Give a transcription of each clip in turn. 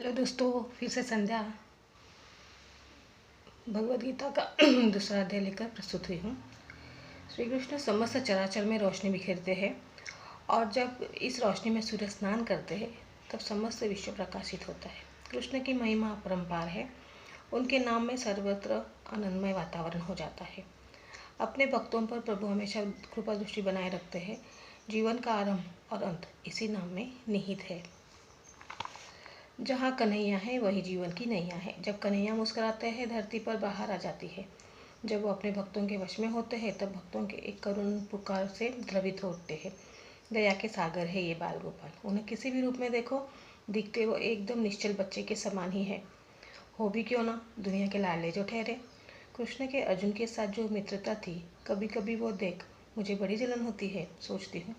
Hello दोस्तों, फिर से संध्या भगवद गीता का दूसरा अध्याय लेकर प्रस्तुत हुई हूँ। श्री कृष्ण समस्त चराचर में रोशनी बिखेरते हैं और जब इस रोशनी में सूर्य स्नान करते हैं तब समस्त विश्व प्रकाशित होता है। कृष्ण की महिमा अपरंपार है। उनके नाम में सर्वत्र आनंदमय वातावरण हो जाता है। अपने भक्तों पर प्रभु हमेशा कृपा दृष्टि बनाए रखते हैं। जीवन का आरंभ और अंत इसी नाम में निहित है। जहाँ कन्हैया है वही जीवन की नैया है। जब कन्हैया मुस्कुराते हैं धरती पर बाहर आ जाती है। जब वो अपने भक्तों के वश में होते हैं तब भक्तों के एक करुण पुकार से द्रवित होते हैं। दया के सागर है ये बाल गोपाल। उन्हें किसी भी रूप में देखो, दिखते वो एकदम निश्चल बच्चे के समान ही है। हो भी क्यों ना दुनिया के लाले जो ठहरे। कृष्ण के अर्जुन के साथ जो मित्रता थी, कभी कभी वो देख मुझे बड़ी जलन होती है। सोचती हूँ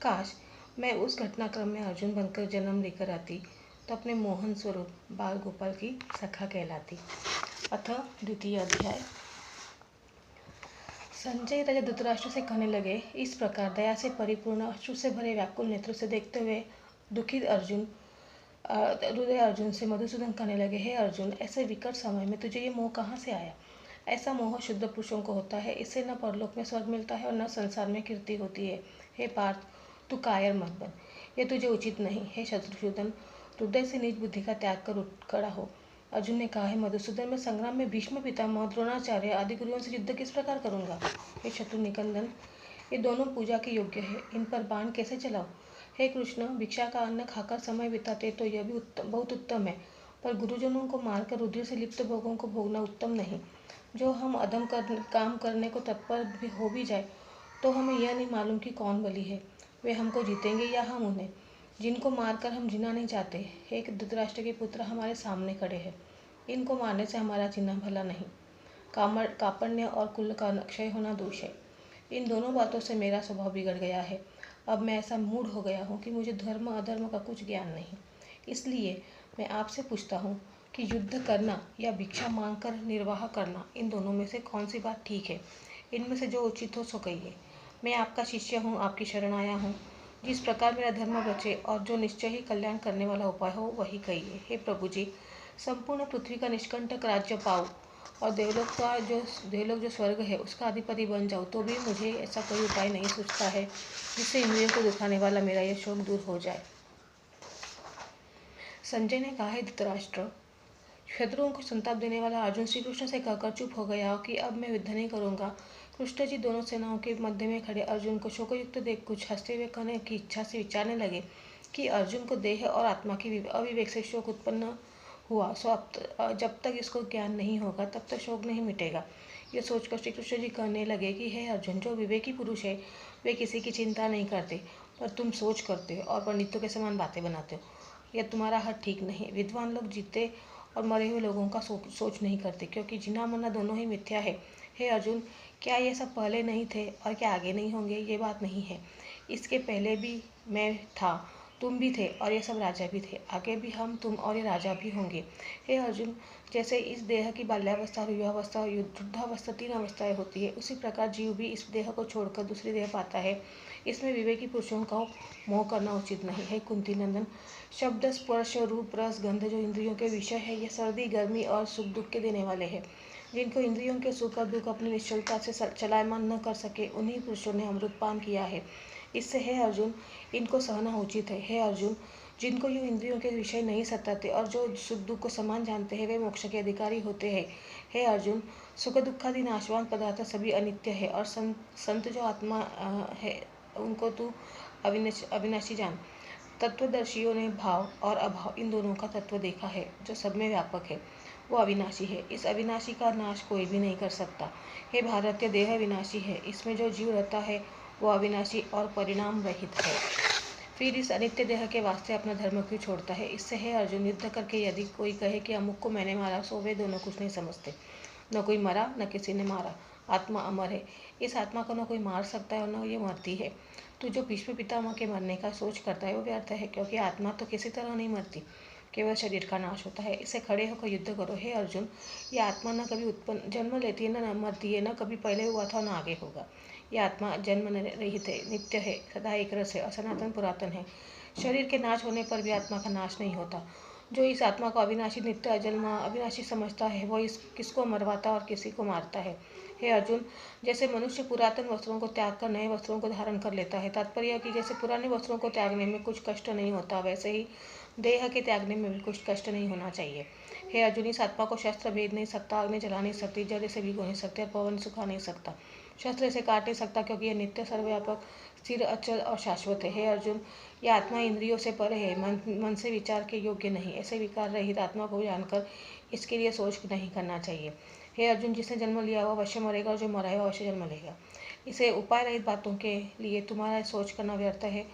काश मैं उस घटनाक्रम में अर्जुन बनकर जन्म लेकर आती तो अपने मोहन स्वरूप बाल गोपाल की सखा कहलाती। अतः द्वितीय अध्याय। संजय राजा धृतराष्ट्र से कहने लगे, इस प्रकार दया से परिपूर्ण अश्रु से भरे व्याकुल नेत्रों से देखते हुए दुखित हृदय अर्जुन से मधुसूदन कहने लगे, हे अर्जुन, ऐसे विकट समय में तुझे ये मोह कहाँ से आया। ऐसा मोह शुद्ध पुरुषों को होता है। इससे न परलोक में स्वर्ग मिलता है और न संसार में कीर्ति होती है। हे पार्थ, तू कायर मत बन, ये तुझे उचित नहीं। हे शत्रुसूदन, हृदय से निज बुद्धि का त्याग कर उठ खड़ा हो। अर्जुन ने कहा, है मधुसूदन, मैं संग्राम में भीष्म पितामह, द्रोणाचार्य आदि गुरुओं से युद्ध किस प्रकार करूंगा। हे शत्रु निकंदन, ये दोनों पूजा के योग्य है, इन पर बाण कैसे चलाओ। हे कृष्ण, भिक्षा का अन्न खाकर समय बिताते तो यह भी बहुत उत्तम है, पर गुरुजनों को मारकर रुधिर से लिप्त भोगों को भोगना उत्तम नहीं। जो हम अधम काम करने को तत्पर भी हो भी जाए तो हमें यह नहीं मालूम कि कौन बली है, वे हमको जीतेंगे या हम उन्हें। जिनको मारकर हम जीना नहीं चाहते। एक धृतराष्ट्र के पुत्र हमारे सामने खड़े हैं, इनको मारने से हमारा जीना भला नहीं। कापण्य और कुल का क्षय होना दोष है। इन दोनों बातों से मेरा स्वभाव बिगड़ गया है। अब मैं ऐसा मूढ़ हो गया हूँ कि मुझे धर्म अधर्म का कुछ ज्ञान नहीं। इसलिए मैं आपसे पूछता हूँ कि युद्ध करना या भिक्षा मांगकर निर्वाह करना, इन दोनों में से कौन सी बात ठीक है। इनमें से जो उचित हो सो कहिए। मैं आपका शिष्य हूँ, आपकी शरण आया हूँ। जिस प्रकार मेरा धर्म बचे और जो निश्चय ही कल्याण करने वाला उपाय हो वही कहिए। हे प्रभु जी, संपूर्ण पृथ्वी का निष्कंटक राज्य पाओ और देवलोक जो स्वर्ग है उसका अधिपति बन जाओ, तो भी मुझे ऐसा कोई उपाय नहीं सूझता है जिससे इंद्रियों को दुखाने वाला मेरा यह शोक दूर हो जाए। संजय ने कहा, है धृतराष्ट्र, शत्रुओं को संताप देने वाला अर्जुन श्री कृष्ण से कहकर चुप हो गया कि अब मैं युद्ध नहीं करूंगा। कृष्ण जी दोनों सेनाओं के मध्य में खड़े अर्जुन को शोकयुक्त देख कुछ हंसते हुए कहने की इच्छा से विचारने लगे कि अर्जुन को देह और आत्मा की अविवेक से शोक उत्पन्न हुआ, सो अब जब तक इसको ज्ञान नहीं होगा तब तक शोक नहीं मिटेगा। यह सोचकर श्री कृष्ण जी कहने लगे कि हे अर्जुन, जो विवेकी पुरुष है वे किसी की चिंता नहीं करते, पर तुम सोच करते हो और पंडितों के समान बातें बनाते हो। यह तुम्हारा हद ठीक नहीं। विद्वान लोग जीते और मरे हुए लोगों का सोच नहीं करते, क्योंकि जीना मरना दोनों ही मिथ्या है। हे अर्जुन, क्या ये सब पहले नहीं थे और क्या आगे नहीं होंगे, ये बात नहीं है। इसके पहले भी मैं था, तुम भी थे और ये सब राजा भी थे। आगे भी हम, तुम और ये राजा भी होंगे। हे अर्जुन, जैसे इस देह की बाल्यावस्था, युवावस्था और वृद्धावस्था 3 अवस्थाएं होती है, उसी प्रकार जीव भी इस देह को छोड़कर दूसरी देह पाता है। इसमें विवेकी पुरुषों का मोह करना उचित नहीं है। कुंती नंदन, शब्द, स्पर्श, रूप, रस, गंध जो इंद्रियों के विषय है, ये सर्दी गर्मी और सुख दुख के देने वाले हैं। जिनको इंद्रियों के सुख और दुख अपनी निश्चलता से चलायमान न कर सके, उन्हीं पुरुषों ने अमृतपान किया है। इससे हे अर्जुन, इनको सहना उचित है। हे अर्जुन, जिनको ये इंद्रियों के विषय नहीं सताते और जो सुख दुख को समान जानते हैं, वे मोक्ष के अधिकारी होते हैं। हे अर्जुन, सुख दुखादि नाशवान पदार्थ सभी अनित्य है और संत जो आत्मा है उनको तू अविनाशी जान। तत्वदर्शियों ने भाव और अभाव इन दोनों का तत्व देखा है। जो सब में व्यापक है वो अविनाशी है। इस अविनाशी का नाश कोई भी नहीं कर सकता। हे भारत, देह विनाशी है, इसमें जो जीव रहता है वो अविनाशी और परिणाम रहित है। फिर इस अनित्य देह के वास्ते अपना धर्म क्यों छोड़ता है। इससे है अर्जुन, युद्ध करके यदि कोई कहे कि अमुक को मैंने मारा, सो वे दोनों कुछ नहीं समझते। न कोई मरा न किसी ने मारा, आत्मा अमर है। इस आत्मा को न कोई मार सकता है और न ये मरती है। तो जो भीष्म पितामह के मरने का सोच करता है वो व्यर्थ है, क्योंकि आत्मा तो किसी तरह नहीं मरती, केवल शरीर का नाश होता है। इससे खड़े होकर युद्ध करो। हे अर्जुन, ये आत्मा न कभी उत्पन्न जन्म लेती है न मरती है, न कभी पहले हुआ था न आगे होगा। ये आत्मा जन्म रहित है, नित्य है, सदा एक रस है और सनातन पुरातन है। शरीर के नाश होने पर भी आत्मा का नाश नहीं होता। जो इस आत्मा को अविनाशी नित्य अजन्मा अविनाशी समझता है वो इस किसको मरवाता और किसी को मारता है। हे अर्जुन, जैसे मनुष्य पुरातन वस्त्रों को त्याग कर नए वस्त्रों को धारण कर लेता है, तात्पर्य कि जैसे पुराने वस्त्रों को त्यागने में कुछ कष्ट नहीं होता, वैसे ही देह के त्यागने में भी कुछ कष्ट नहीं होना चाहिए। हे अर्जुन, इस आत्मा को शस्त्र भेद नहीं सकता, अग्नि जला नहीं सकती, जल इसे भिगो नहीं सकते और पवन सुखा नहीं सकता, शस्त्र इसे काट नहीं सकता, क्योंकि यह नित्य सर्वव्यापक स्थिर अचल और शाश्वत है। हे अर्जुन, यह आत्मा इंद्रियों से परे है, मन से विचार के योग्य नहीं। ऐसे विकार रहित आत्मा को जानकर इसके लिए सोच नहीं करना चाहिए। हे अर्जुन, जिसने जन्म लिया वो अवश्य मरेगा और जो मरा है वो अवश्य जन्म लेगा। इसे उपाय रहित बातों के लिए तुम्हारा सोच करना व्यर्थ है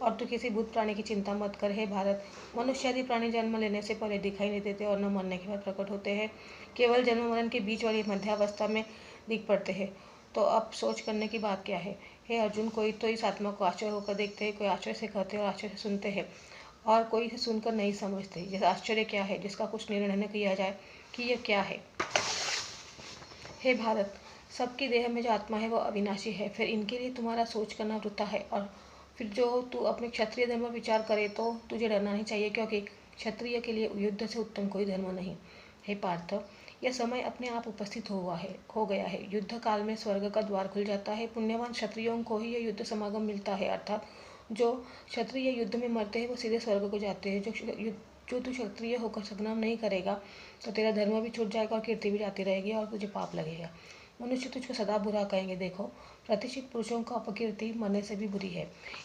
और तू किसी भूत प्राणी की चिंता मत कर। हे भारत, मनुष्य आदि प्राणी जन्म लेने से पहले दिखाई नहीं देते और न मरने के बाद प्रकट होते हैं, केवल जन्म मरण के बीच वाली मध्यावस्था में दिख पड़ते हैं। तो अब सोच करने की बात क्या है। हे अर्जुन, कोई तो इस आत्मा को आश्चर्य होकर देखते हैं, कोई आश्चर्य से कहते हैं और आश्चर्य से सुनते हैं, और कोई इसे सुनकर नहीं समझते। यह आश्चर्य क्या है जिसका कुछ निर्णय न किया जाए कि यह क्या है। हे भारत, सबकी देह में जो आत्मा है वो अविनाशी है, फिर इनके लिए तुम्हारा सोच करना वृथा है। और फिर जो तू अपने क्षत्रिय धर्म पर विचार करे तो तुझे डरना नहीं चाहिए, क्योंकि क्षत्रिय के लिए युद्ध से उत्तम कोई धर्म नहीं। हे पार्थ, यह समय अपने आप उपस्थित हो गया है। युद्ध काल में स्वर्ग का द्वार खुल जाता है। पुण्यवान क्षत्रियों को ही यह युद्ध समागम मिलता है, अर्थात जो क्षत्रिय युद्ध में मरते हैं वो सीधे स्वर्ग को जाते हैं। जो तू क्षत्रिय होकर संग्राम नहीं करेगा तो तेरा धर्म भी छूट जाएगा और कीर्ति भी जाती रहेगी और तुझे पाप लगेगा। मनुष्य तुझको सदा बुरा कहेंगे। देखो, प्रतिष्ठित पुरुषों का अपकीर्ति मरने से भी बुरी है।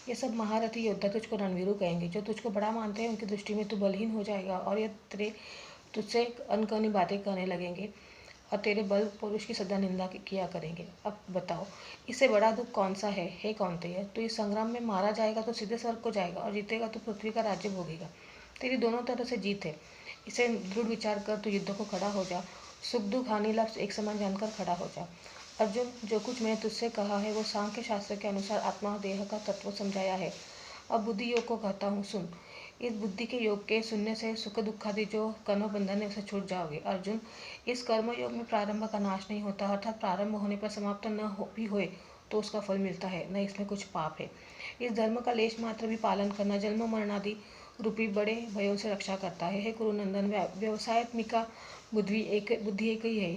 ये सब महारथी योद्धा तुझको रणवीरू कहेंगे। जो तुझको बड़ा मानते हैं उनकी दृष्टि में तू बलहीन हो जाएगा और ये तुझसे अनकही बातें करने लगेंगे और तेरे बल पुरुष की सदा निंदा किया करेंगे। अब बताओ, इससे बड़ा दुख कौन सा है। हे कौन्तेय, तो इस संग्राम में मारा जाएगा तो सीधे स्वर्ग को जाएगा और जीतेगा तो पृथ्वी का राज्य भोगेगा। तेरी दोनों तरह से जीत है। इसे दृढ़ विचार कर तू युद्ध को खड़ा हो जा। सुख दुख हानि लाभ एक समान जानकर खड़ा हो जा। अर्जुन, जो कुछ मैंने तुझसे कहा है वो सांख्य शास्त्र के अनुसार आत्मा और देह का तत्व समझाया है। अब बुद्धि योग को कहता हूँ, सुन। इस बुद्धि के योग के सुनने से सुख दुख आदि जो कर्म बंधन है उसे छूट जाओगे। अर्जुन, इस कर्म योग में प्रारंभ का नाश नहीं होता, अर्थात प्रारंभ होने पर समाप्त न हो भी होए तो उसका फल मिलता है, न इसमें कुछ पाप है। इस धर्म का लेश मात्र भी पालन करना जन्म मरण आदि रूपी बड़े भयों से रक्षा करता है। हे कुरुनंदन, व्यवसायत्मिका बुद्धि एक ही है,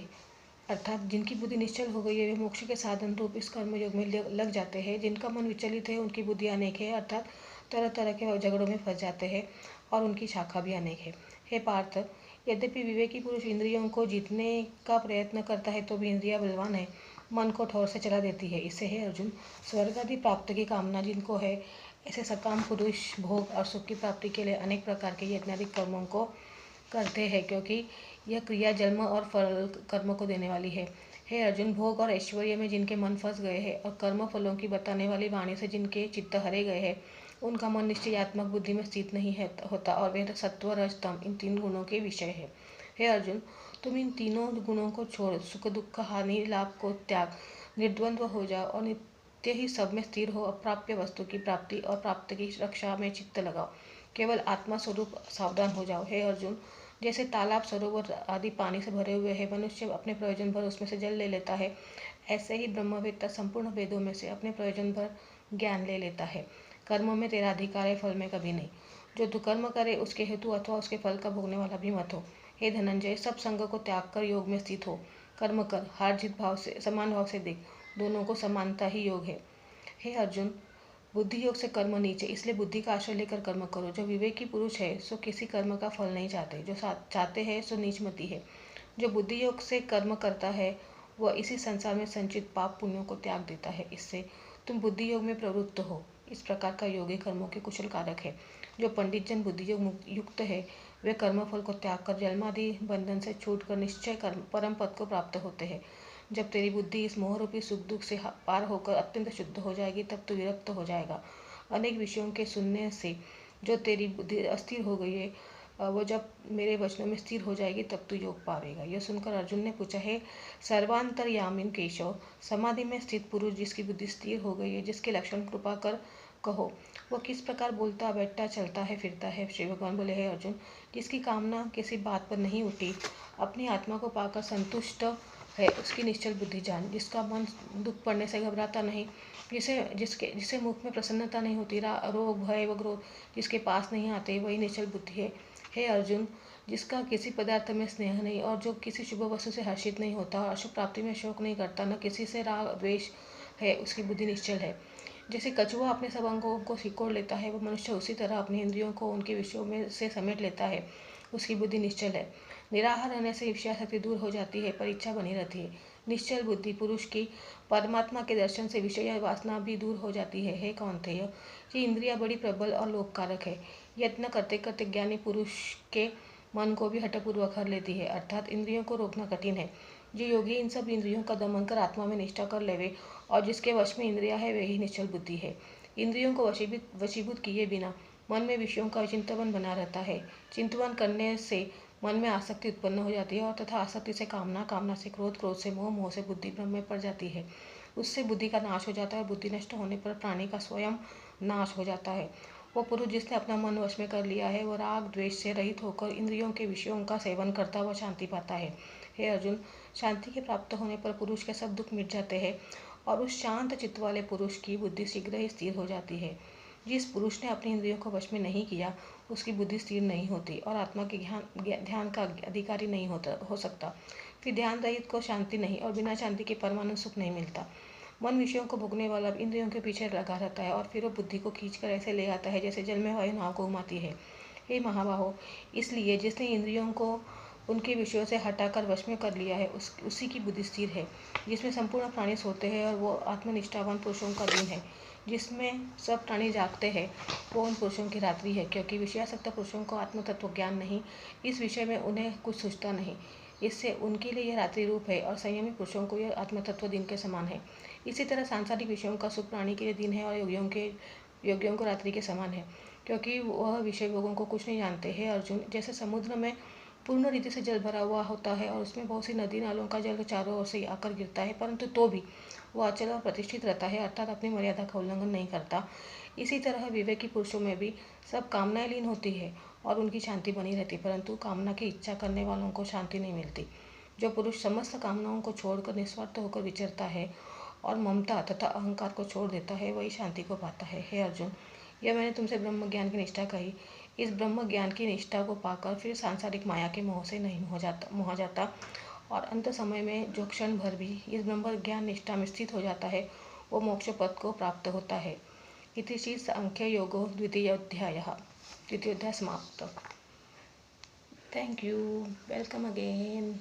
अर्थात जिनकी बुद्धि निश्चल हो गई है वे मोक्ष के साधन रूप इस कर्म योग में लग जाते हैं। जिनका मन विचलित है उनकी बुद्धि अनेक है, अर्थात तरह तरह के झगड़ों में फंस जाते हैं और उनकी शाखा भी अनेक है। हे पार्थ, यद्यपि विवेकी पुरुष इंद्रियों को जीतने का प्रयत्न करता है तो भी इंद्रिया बलवान है, मन को ठोर से चला देती है। इससे हे अर्जुन, स्वर्ग आदि प्राप्त की कामना जिनको है, ऐसे सकाम पुरुष भोग और सुख की प्राप्ति के लिए अनेक प्रकार के यज्ञादि कर्मों को करते हैं, क्योंकि यह क्रिया जन्म और फल कर्म को देने वाली है। हे अर्जुन, भोग और ऐश्वर्य में जिनके मन फंस गए हैं और कर्म फलों की बताने वाली वाणी से जिनके चित्त हरे गए हैं, उनका मन निश्चयात्मक बुद्धि में स्थित नहीं होता और वे सत्व रज तम इन तीन गुणों के विषय है। हे अर्जुन, तुम इन तीनों गुणों को छोड़ सुख दुख हानि लाभ को त्याग निर्द्वंद्व हो जाओ और नित्य ही सब में स्थिर हो। अप्राप्य वस्तु की प्राप्ति और प्राप्त की रक्षा में चित्त लगाओ। केवल आत्मा स्वरूप सावधान हो जाओ। हे अर्जुन, जैसे तालाब सरोवर आदि पानी से भरे हुए हैं, मनुष्य अपने प्रयोजन भर उसमें से जल ले लेता है, ऐसे ही ब्रह्मवेत्ता संपूर्ण वेदों में से अपने प्रयोजन भर ज्ञान ले लेता है। कर्म में तेरा अधिकार है, फल में कभी नहीं। जो तू कर्म करे उसके हेतु अथवा उसके फल का भोगने वाला भी मत हो। हे धनंजय, सब संग को त्याग कर योग में स्थित हो। कर्म कर, हार जीत भाव से समान भाव से देख, दोनों को समानता ही योग है। हे अर्जुन, बुद्धि योग से कर्म नीचे, इसलिए बुद्धि का आश्रय लेकर कर्म करो। जो विवेकी पुरुष है सो किसी कर्म का फल नहीं चाहते, जो चाहते हैं सो नीचमती है। जो बुद्धि योग से कर्म करता है वह इसी संसार में संचित पाप पुण्यों को त्याग देता है। इससे तुम बुद्धि योग में प्रवृत्त हो। इस प्रकार का योगी कर्मों के कुशल कारक है। जो पंडित जन बुद्धि योग युक्त है वे कर्म फल को त्याग कर जन्मादि बंधन से छूट कर निश्चय कर्म परम पद को प्राप्त होते हैं। जब तेरी बुद्धि इस मोहरूपी सुख दुख से पार होकर अत्यंत शुद्ध हो जाएगी तब तू विरक्त हो जाएगा। अनेक विषयों के सुनने से जो तेरी बुद्धि अस्थिर हो गई है वो जब मेरे वचनों में स्थिर हो जाएगी तब तू योग पावेगा। यह सुनकर अर्जुन ने पूछा, है सर्वांतरयामिन केशव, समाधि में स्थित पुरुष जिसकी बुद्धि स्थिर हो गई है, जिसके लक्षण कृपा कर कहो, वह किस प्रकार बोलता बैठता चलता है फिरता है। श्री भगवान बोले, है अर्जुन, जिसकी कामना किसी बात पर नहीं उठी, अपनी आत्मा को पाकर संतुष्ट है, उसकी निश्चल बुद्धि जान। जिसका मन दुख पड़ने से घबराता नहीं, जिसे मुख में प्रसन्नता नहीं होती, रोग भय व क्रोध जिसके पास नहीं आते, वही निश्चल बुद्धि है। हे अर्जुन, जिसका किसी पदार्थ में स्नेह नहीं और जो किसी शुभ वस्तु से हर्षित नहीं होता और अशुभ प्राप्ति में शोक नहीं करता, न किसी से राग द्वेष है, उसकी बुद्धि निश्चल है। जैसे कछुआ अपने सब अंगों को सिकोड़ लेता है, वह मनुष्य उसी तरह अपनी इंद्रियों को उनके विषयों में से समेट लेता है, उसकी बुद्धि निश्चल है। निराहार रहने से इच्छाशक्ति दूर हो जाती है, पर इच्छा बनी रहती है। निश्चल बुद्धि पुरुष की परमात्मा के दर्शन से विषय वासना भी दूर हो जाती है। हे कौन्तेय, ये इंद्रिया बड़ी प्रबल और लोभकारक है। यत्न करते करते ज्ञानी पुरुष के मन को भी हठपूर्वक हर लेती है, अर्थात इंद्रियों को रोकना कठिन है। जो योगी इन सब इंद्रियों का दमन कर आत्मा में निष्ठा कर लेवे और जिसके वश में इंद्रिया है, वही निश्चल बुद्धि है। इंद्रियों को वशीभूत किए बिना मन में विषयों का चिंतवन बना रहता है। चिंतवन करने से मन में आसक्ति उत्पन्न हो जाती है और तथा आसक्ति से कामना, कामना से क्रोध, क्रोध से मोह, मोह से बुद्धि भ्रम में पड़ जाती है। उससे बुद्धि का नाश हो जाता है। बुद्धि नष्ट होने पर प्राणी का स्वयं नाश हो जाता है। वो पुरुष जिसने अपना मन वश में कर लिया है, वो राग द्वेष से रहित होकर इंद्रियों के विषयों का सेवन करता हुआ शांति पाता है। हे अर्जुन, शांति के प्राप्त होने पर पुरुष के सब दुख मिट जाते हैं और उस शांत चित्त वाले पुरुष की बुद्धि शीघ्र ही स्थिर हो जाती है। जिस पुरुष ने अपनी इंद्रियों को वश में नहीं किया, उसकी बुद्धि स्थिर नहीं होती और आत्मा के ध्यान का अधिकारी नहीं हो सकता। फिर ध्यान रहित को शांति नहीं और बिना शांति के परमानंद सुख नहीं मिलता। मन विषयों को भोगने वाला इंद्रियों के पीछे लगा रहता है और फिर वो बुद्धि को खींचकर ऐसे ले आता है जैसे जल में वायु नाव को घुमाती है। हे महाबाहो, इसलिए जिसने इंद्रियों को उनके विषयों से हटाकर वश में कर लिया है, उसी की बुद्धि स्थिर है। जिसमें संपूर्ण प्राणी सोते हैं और वो आत्मनिष्ठावान पुरुषों का दिन है। जिसमें सब प्राणी जागते हैं, वो उन पुरुषों की रात्रि है, क्योंकि विषयासक्त पुरुषों को आत्म तत्व ज्ञान नहीं, इस विषय में उन्हें कुछ सूझता नहीं। इससे उनके लिए यह रात्रि रूप है और संयमी पुरुषों को यह आत्म तत्व दिन के समान है। इसी तरह सांसारिक विषयों का सुख प्राणी के लिए दिन है और योगियों को रात्रि के समान है, क्योंकि वह विषय भोगों को कुछ नहीं जानते। हैं अर्जुन, जैसे समुद्र में पूर्ण रीति से जल भरा हुआ होता है और उसमें बहुत सी नदी नालों का जल चारों ओर से आकर गिरता है, परंतु तो भी वह अचल और प्रतिष्ठित रहता है, अर्थात अपनी मर्यादा का उल्लंघन नहीं करता। इसी तरह विवेकी पुरुषों में भी सब कामनाएं लीन होती है और उनकी शांति बनी रहती, परंतु कामना की इच्छा करने वालों को शांति नहीं मिलती। जो पुरुष समस्त कामनाओं को छोड़कर निस्वार्थ होकर विचरता है और ममता तथा अहंकार को छोड़ देता है, वही शांति को पाता है। हे अर्जुन, यह मैंने तुमसे ब्रह्म ज्ञान की निष्ठा कही। इस ब्रह्म ज्ञान की निष्ठा को पाकर फिर सांसारिक माया के मोह से नहीं मोहा जाता और अंत समय में जो क्षण भर भी इस ब्रह्म ज्ञान निष्ठा में स्थित हो जाता है, वो मोक्ष पद को प्राप्त होता है। इति श्री सांख्य योगो द्वितीयोध्याय समाप्त। Thank you. Welcome again.